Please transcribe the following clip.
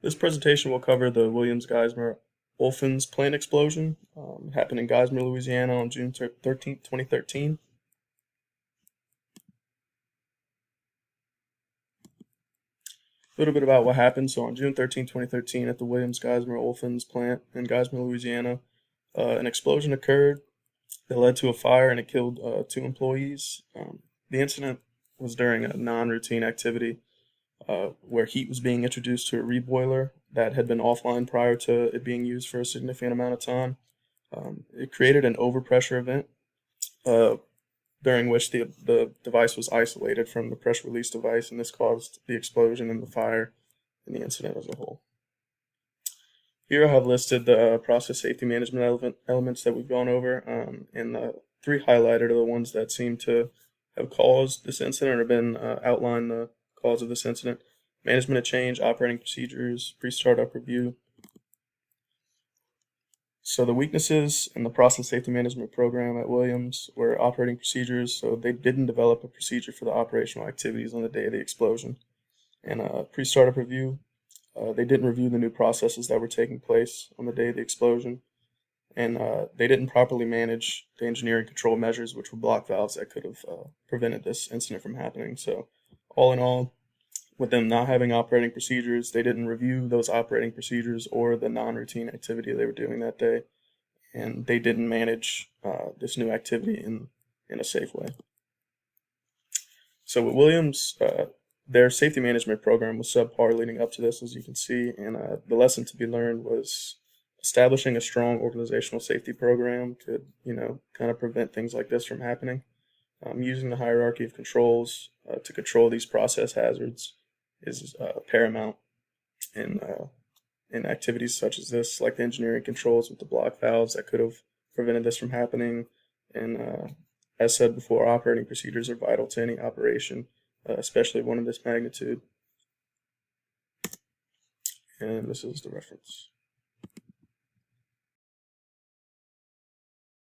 This presentation will cover the Williams-Geismar olefins plant explosion. Happened in Geismar, Louisiana on June 13th, 2013. A little bit about what happened. So on June 13th, 2013, at the Williams-Geismar olefins plant in Geismar, Louisiana, an explosion occurred that led to a fire and it killed two employees. The incident was during a non-routine activity where heat was being introduced to a reboiler that had been offline prior to it being used for a significant amount of time. It created an overpressure event uh, during which the device was isolated from the pressure release device, and this caused the explosion and the fire and the incident as a whole. Here I have listed the process safety management elements that we've gone over, and the three highlighted are the ones that seem to have caused this incident or been outlined the cause of this incident. Management of change, operating procedures, pre-startup review. So the weaknesses in the process safety management program at Williams were operating procedures. So they didn't develop a procedure for the operational activities on the day of the explosion. And pre-startup review, they didn't review the new processes that were taking place on the day of the explosion. And they didn't properly manage the engineering control measures, which were block valves that could have prevented this incident from happening. So all in all, with them not having operating procedures, they didn't review those operating procedures or the non-routine activity they were doing that day, and they didn't manage this new activity in a safe way. So with Williams, their safety management program was subpar leading up to this, as you can see, and the lesson to be learned was establishing a strong organizational safety program could, kind of prevent things like this from happening. Using the hierarchy of controls to control these process hazards is paramount in activities such as this, like the engineering controls with the block valves that could have prevented this from happening. And as said before, operating procedures are vital to any operation, especially one of this magnitude. And this is the reference.